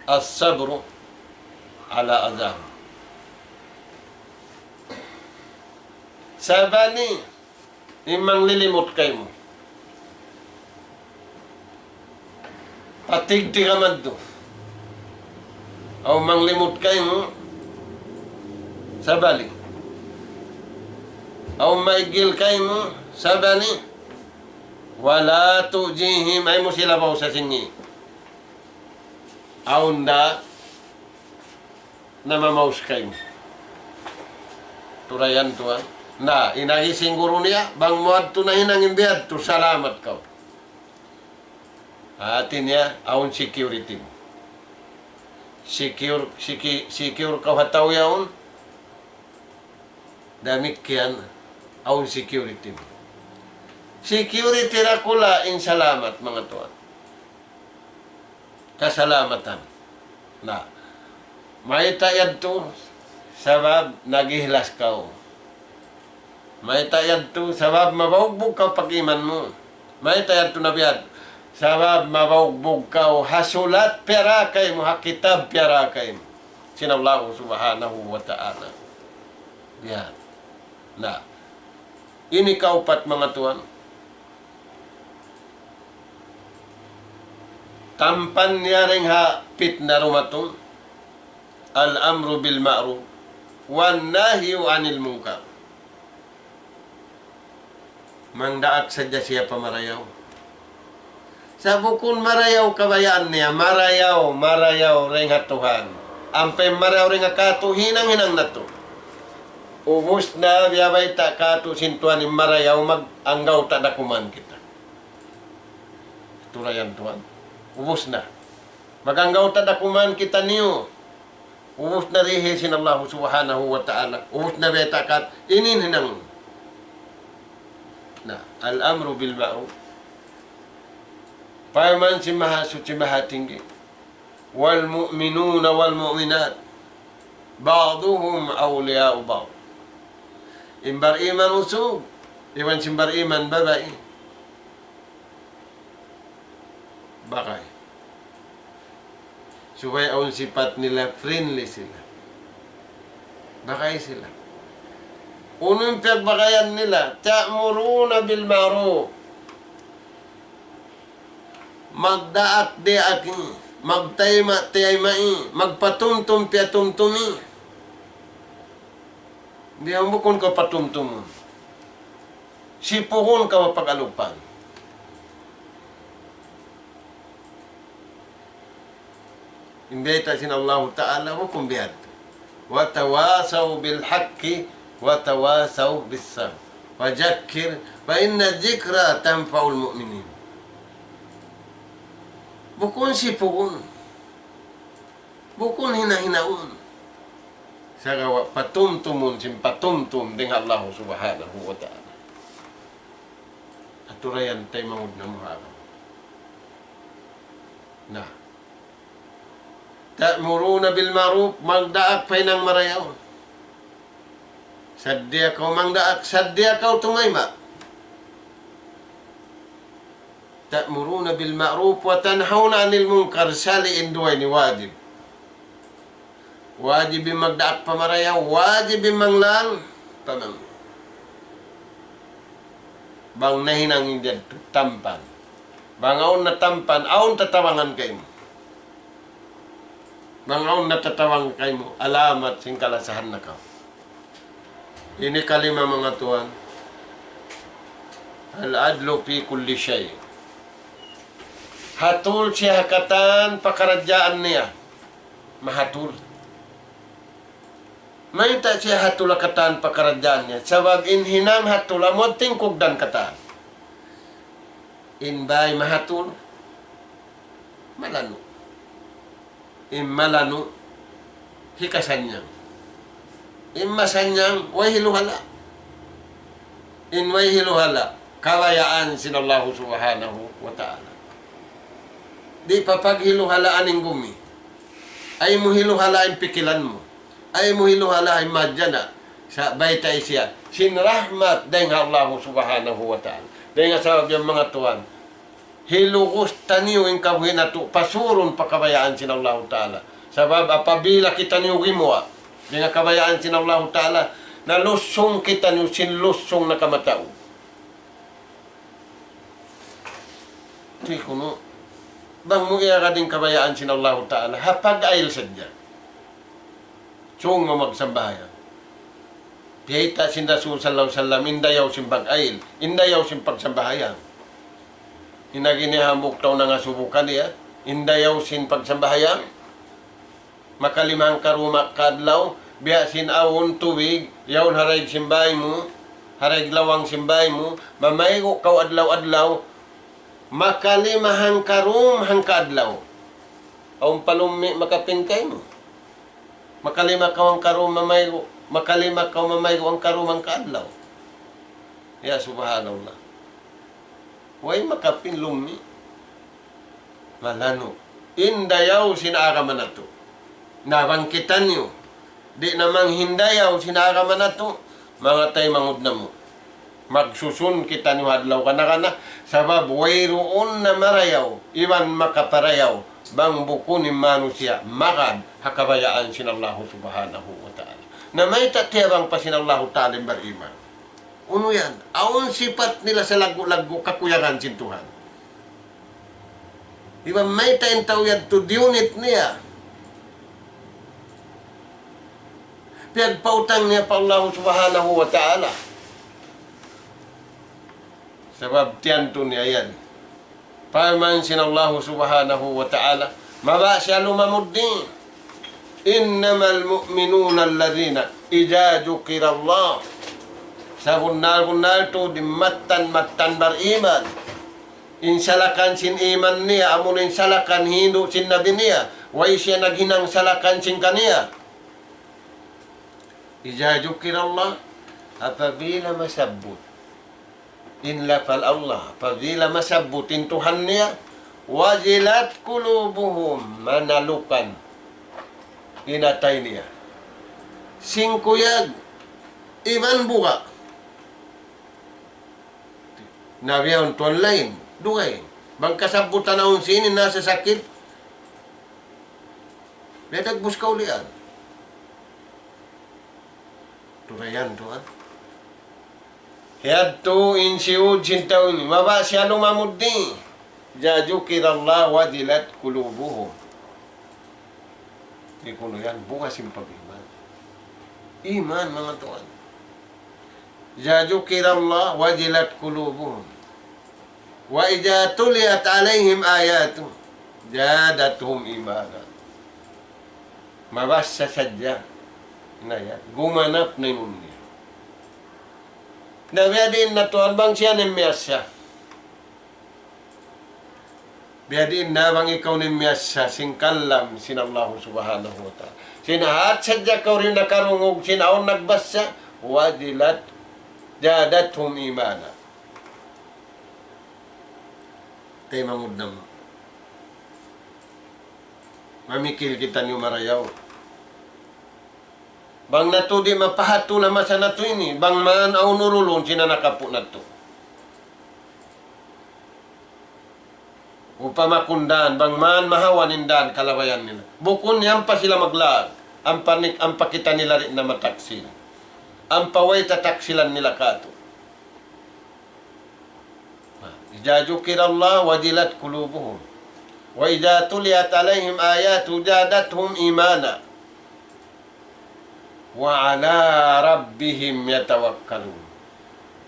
As-sabro ala azam. Sabani, imang lilimot kay mo. Patigti ka man do. Aw manglimot kay mo. Sabali. Aw maigil kay mo. Sabani. Wala tujihim ay mo sila baw sa singi. Aw na mamaus kay mo. Turayan to na inahising guru niya, bang muad to na hinangin biyad to salamat ka. Atin niya, aun security mo. secure kau hataw yaon, damit kian aun security mo. Security ra kula in salamat mga tuan. Kasalamatan. Na may tayad to sabab nagihlas kau. May tayad to sabab mabahugbog ka pag-iman mo. May tayad to na biyad sabab mabahugbog ka hasulat pera kay mo, hakitab pera kay mo. Sinallahu subhanahu wa ta'ala. Biyad. Na ini kaupat mga tuan. Tampan niya rin hapit na rumatong al-amru bil ma'ruf wan nahyu anil munkar. Mangdaak sadya siya pamarayaw. Sa bukun marayaw kabayaan niya, marayaw rin hatuhan. Ampay marayaw rin kato, hinang-hinang na to. Ubus na biyabay ta kato sintuan ni marayaw, mag-anggaw ta dakuman kita. Turayan tuan. Ubus na. Maganggaw ta dakuman kita niyo. Ubus na rihe sinallahu subhanahu wa ta'ala. Ubus na beta kat ininhinang na al-amru bil ma'ruf. Paman si mahatinggi. Wal mu'minuna wal mu'minat ba'duhum awliya'u ba'd. Imbar iman usug. Iwan simbar iman babae. Bakay. Subay ang sifat nila, friendly sila. Bakay sila. Unang pagbakayan nila, ta'muruna bil ma'ruf. Magdaat di aking, magtayma tiyaymai, magpatumtum piyatumtumi. Di ang bukon ka patumtumun. Sipuhon ka mapag-alupan. Imbita sinallahu ta'ala hukum bihad. Wa tawasaw bil haqqi wa tawasaw bis sabr. Wa jakkir fa inna dzikra tanfa'ul mu'minin. Bukun sipuun. Bukun hina-hinaun. Sagawa patumtumun simpatumtum dengan Allah subhanahu wa ta'ala. Aturayan tayo mangud na muharap. Nah. Ta'muruna bil ma'ruf, magdaak pa'y ng marayaw. Sadya kau mangdaak, sadya kau tumayma. Ta'muruna bil ma'ruf wa tanhauna 'anil munkar, saliin duway ni wajib. Wajib magdaak pa marayaw, wajib manglang pamang. Bang nahinang hindi tampan. Bangaon na tampan, aon tatawangan kayo. Bangaon natatawang kayo mo, alamat sing kalasahan na ka. Ini kalima mga tuan. Al-adlu fi kulli shay. Hatul siya hakatan pakaradyaan niya. Mahatul. May ta siya hatul hakatan pakaradyaan niya. Sabab inhinam hatul amod tingkog dan katan. Inbay mahatul. Malano. Malano, hikasanyang. Masanyang, way hiluhala. Way hiluhala, kawayaan sinallahu subhanahu wa ta'ala. Di papag hiluhalaan ng gumi. Ay mo hiluhala ang pikilan mo. Ay mo hiluhala ang madyana. Sa baytay siya. Sinrahmat dahil Allah subhanahu wa ta'ala. Dahil nga sabab yung mga tuwan. Hilugos taniyo yung kabuhin na to, pasurun pakabayaan sinallahu ta'ala. Sabab apabila kita niyo gimwa, dengan kabayaan sinallahu ta'ala, na lusong kita niyo sinlusong na kamatao. Ito kuno. Bang mo iya ka din kabayaan sinallahu ta'ala, hapag ayil sadya. Sung mamagsambahayan. Piyita sin Rasul sallallahu alaihi wasallam, indayaw simpag ayil, indayaw simpag sambahayan. Inaginihambok taw na nga subukan niya. Indayaw sin pagsambahayang. Makalimang karuma kadlaw. Biya sin awon tuwig. Yawn haray simbay mo. Haray lawang simbay mo. Mamaygo kaw adlaw-adlaw. Makalimahang karum hang kadlaw. Aung palumi makapingkay mo. Makalima ka ang karumamay ang karumang kaadlaw. Ya subhanallah. Way makapinlumi. Malano. Indayaw sinaraman na to. Nabangkitan nyo. Di namang hindayaw sinaraman na to. Mga tay mangod na mo. Magsusun kita nyo hadlaw ka na sabab way roon na marayaw. Iwan makaparayaw. Bang buko ni manusia makad hakabayaan sinallahu subhanahu wa ta'ala. Na may tatiyabang pa sinallahu ta'ala beriman. Uno yan. Aon sifat nila sa lagu-lagu kakuyangan sintuhan. Iba may tayong tawad to unit niya. Piyagpautang niya pa Allah subhanahu wa ta'ala. Sebab tiyan to niya yan. Paman sinallahu subhanahu wa ta'ala. Maba siya lumamuddi. Innamal mu'minuna alladhina idha dzukira Allah. Sa bunal-bunal to dimatan beriman. Insalakan sin iman niya, amun insalakan hindu sin nabi niya, way siya naghinang salakan sin kaniya. Ija dzukira Allah, apabila masabut, inlafal Allah, apabila masabutin Tuhan niya, wajilat kulubuhum, manalukan, inatay niya. Singkuyag, iman buka, nabiyaw tuan lain, dugay. Bang kasabutan na unsinin nasa sakit. Bedag buskaw liyan. Turayan tuan. Hiyad to insiud sintaw ni. Maba siya lumamuddi. Jajukir Allah wajilat kulubuhum. Ikuno yan. Bukas yung pag-iman. Iman mga tuan. Jajukir Allah wajilat kulubuhum. Wa idza tuliyat alaihim ayatu jadathum imana. Mabasa sadya. Inaya, gumanap na yun niya. Nabiadin na tuan bang siya nimiyasya. Biadin na bang ikaw nimiyasya singkalam sinallahu subhanahu wa ta'ala. Sinahat sadya kaw rin nakarungog sinaon nagbasya wajilat jadathum imana. Tay mangud na mo. Mamikil kita niyo marayaw. Bang nato di mapahato na masa nato ini. Bang man aw nurulon sinanakapo nato. Upamakundan, bang man mahawanindan kalabayan nila. Bukon yan pa sila maglaag. Ang pakita nila rin na mataksil. Ang paway tataksilan nila kato. Idza dzukira Allah wajilat qulubuhum wa idza tuliyat alaihim ayatu jadathum imana wa ala rabbihim yatawakkalun.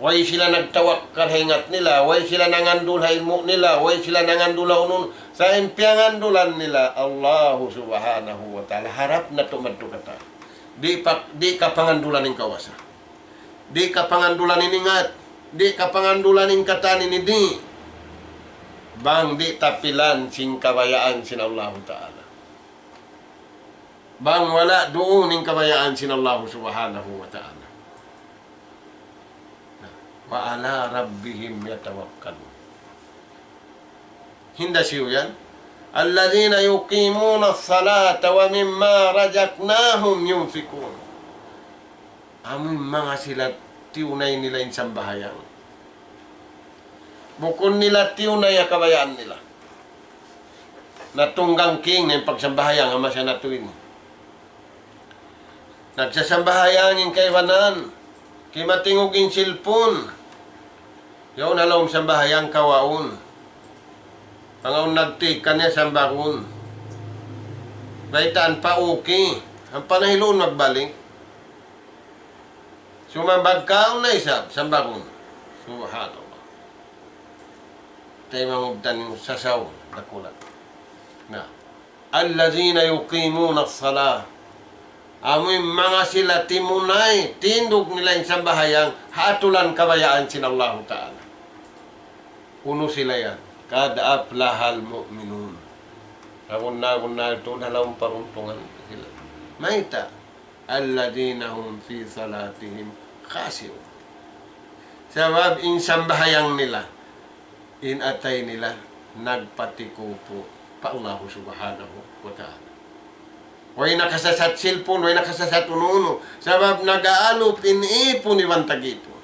Way sila nagtawakkal hingat nila, way sila nangandul ilmu nila, way sila nangandul unun sa impiangandulan nila Allah subhanahu wa ta'ala. Harap na tumadto kata. Di ka pangandulan ning kawasa. Di ka pangandulan iningat. Di kapangandulan ng katanin ni di. Bang di tapilan sing kabayaan sin Allah Ta'ala. Bang wala doon ng kabayaan sin Allah subhanahu wa ta'ala. Wa ala rabbihim yatawakkalun. Hinda siyo yan. Alladhina yuqimuna as-salata wa mimma razaqnahum yunfikun. Amoy mga sila tiunay nila yung sambahayang. Bukon nila tiunay ang kabayaan nila. Natunggang king na yung pagsambahayang ama siya natuin. Nagsasambahayang yung kaiwanan. Kimatingog yung silpon. Yaw nalawang sambahayang kawaon. Pangaon nagtik kanya sambakon. Baitaan pa okay. Ang panahilon magbalik. Sumambag kaon na isab, sambakon. Subhanallah. Tayo mangubtan yung sasaw, nakulat. Na, allazina yuqimuna as-salah. Amoy mga sila timunay, tindog nila yung sambahayang, hatulan kabayaan sinallahu ta'ala. Puno sila yan. Kad aflahal mu'minun. Habun-na ito dalam paruntungan sila. Maita, alladina hum fi salatihim khasi'un. Sabab insambayang nila, inatay nila, nagpatikupo pa Allah subhanahu wa ta'ala. Way nakasasat cellphone, way nakasasat ununo. Sabab nag-aalop inipo ni Wantagito.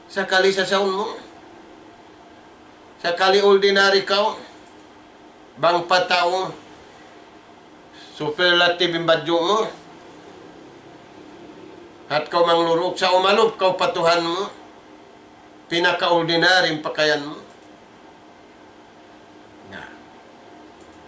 Sakali sa saun mo, sakali ordinary ka, bang patao, superlative yung badyo mo, at kau manglurok sa umalop, kau patuhan mo, pinaka-ordinary yung pakayan mo.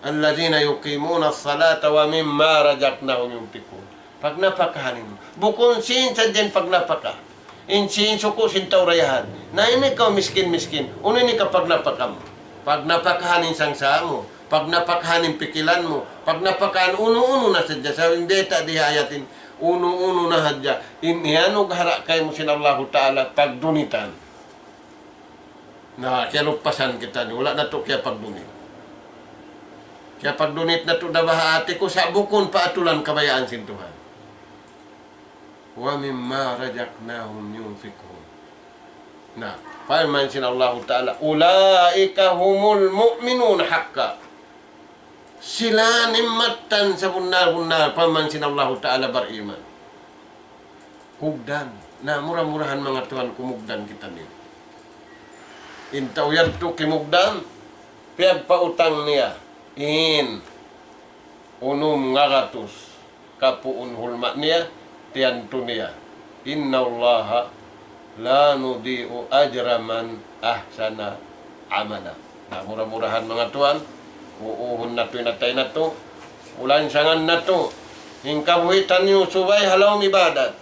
Alladhina yuqimuna as-salata wa mimma razaqnahum yunfiqun. Pag napakahanin mo. Bukon sin sa dyan pag napaka. Insin suko sin taurayahan. Na ini kau miskin-miskin. Uno ini kapag napaka mo. Pag napakahanin sangsa mo. Pag napakahanin pikilan mo. Pag napakahan uno-uno na sadya. Sa hindi ta dihayatin. Uno-uno na hadya. Inihanog harak kay mo sin Allah Ta'ala pagdunitan. Na kaya lupasan kita ni. Wala na to kaya pagdunit. Kaya pagdunit na ito na bahati ko sa bukon paatulan kabayaan sin Tuhan. Wa mimma razaqnahum yunfiqun. Nah, firman sin Allah Ta'ala, ulaika humul mu'minun haqqa. Sila nimatan sa bunar-bunar, firman sin Allah Ta'ala beriman. Kugdan. Na murah-murahan mga Tuhan kumugdan kita niyo. Intaw yan ito kimugdan, piyag pautang niya. Unum ngaratus kapuun hulmat niya tiantu niya. Inna allaha la nudi'u ajraman ahsana amala. Na murah-murahan mga tuan, uuhon na to natay na to, ulansangan na to, hingkabuhitan niyo subay halawm ibadat.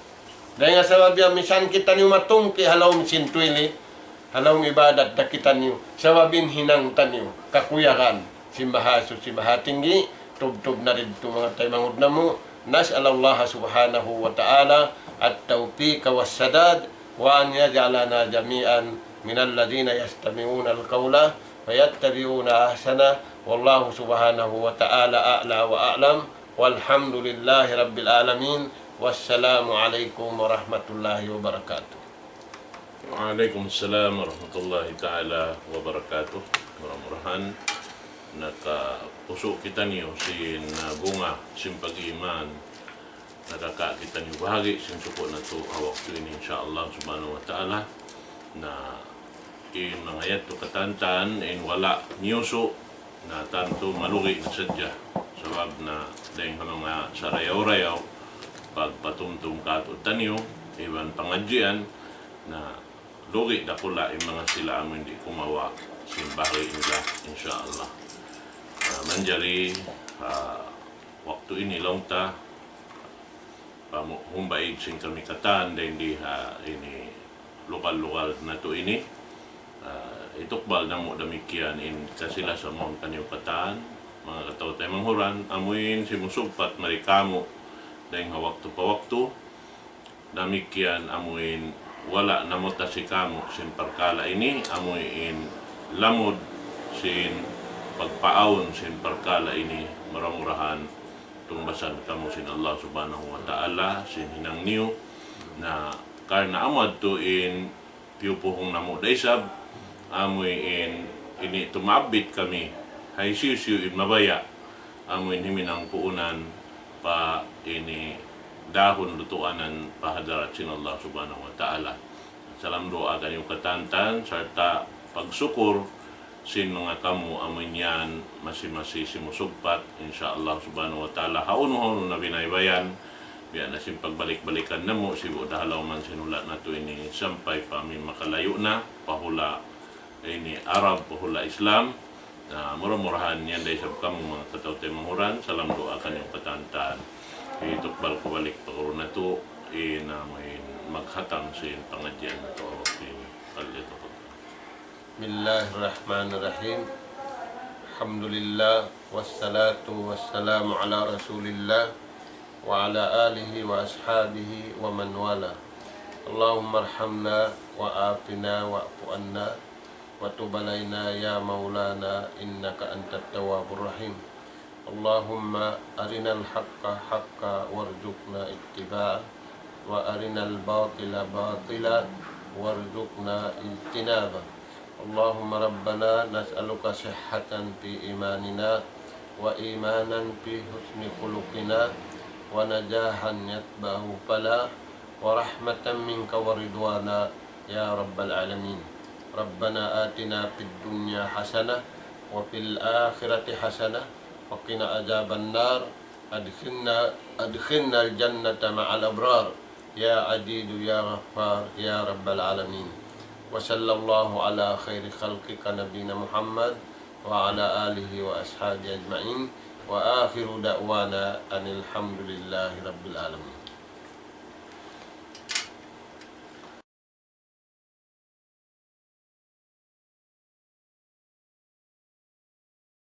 Dahil nga sabab yan, misan kita niyo matungki halawm sintuili, halawm ibadat na kita niyo, sababin hinangtan niyo, kakuyakan. Simbaha tinggi, tub-tub na rin ito mga tayo mangod na mo. Nas'alallaha subhanahu wa ta'ala at tawfiqa was sadad wa an yaj'alana jami'an minal ladina yastami'una al-qawla wa yattabi'una ahsana wallahu subhanahu wa ta'ala a'la wa a'lam walhamdulillahi rabbil alamin wassalamu alaikum warahmatullahi wabarakatuh. Waalaikumsalam warahmatullahi ta'ala wabarakatuh. Murah-murahan nakapuso kita niyo sin bunga sin pag-iman nakaka kita niyo bahagi sin suko na to hawak to ini insyaallah subhanahu wa ta'ala na in mga yato katantan in wala niyuso na tanto malugi na sadya sabab na dahil mga sarayaw-rayaw pagpatumtum katod tanyo iban pangadjian na lugi na pula yung mga sila mo hindi kumawa sin bahagi nila insyaallah. Manjari waktu ini long ta humbaig sing kami katan dahil di ini lokal-lokal na to ini itukbal na mo damikian in kasila sa mga kanyang katan mga kataw tayo manghuran amuin simusugpat marikamo dahil waktu pa waktu damikian amuin wala namota si kamo sin parkala ini amuin lamod sin pagpaawon sin parkala ini maramurahan tungbasan kamo sin Allah subhanahu wa ta'ala sin hinang niyo na karna amad to in piupuhong namo daysab amoy in ini tumabit kami hay siyo in mabaya amoy himinang puunan pa ini dahon lutuanan pahadarat sin Allah subhanahu wa ta'ala. Salam doa kanyang katantan serta pagsukur sin mga kamu amin yan masi-masi simusugpat insyaallah subhanahu wa ta'ala haun-haun na binaybayan biya na sin pagbalik-balikan na mo sibo dahalaw man sinulat na to ini sampay pa amin makalayo na pahula ini Arab pahula Islam na murah-murahan yan dahil sab kamu mga katawtay manghuran salam doa kanyang katantan itukbal ko balik pagkaroon na to na may maghatang sin pangadyan na to kalito. Bismillahirrahmanirrahim. Alhamdulillah wassalatu wassalamu ala Rasulillah wa ala alihi wa ashabihi wa man wala. Allahumma arhamna wa afina wa afu anna وتب علينا يا مولانا إنك أنت التواب الرحيم. اللهم أرنا الحق حقا وارزقنا اتباعه وأرنا الباطل باطلا وارزقنا اجتنابه. اللهم ربنا نسألك صحة في إيماننا وإيمانا في حسن خلقنا ونجاحا يتبعه فلاح ورحمة منك ورضوانا يا رب العالمين. ربنا آتنا في الدنيا حسنة وفي الآخرة حسنة وقنا عذاب النار. أدخلنا الجنة مع الأبرار يا عزيز يا غفار يا رب العالمين. وصلى الله على خير خلقك نبينا محمد وعلى آله وأصحابه أجمعين. وآخر دعوانا أن الحمد لله رب العالمين.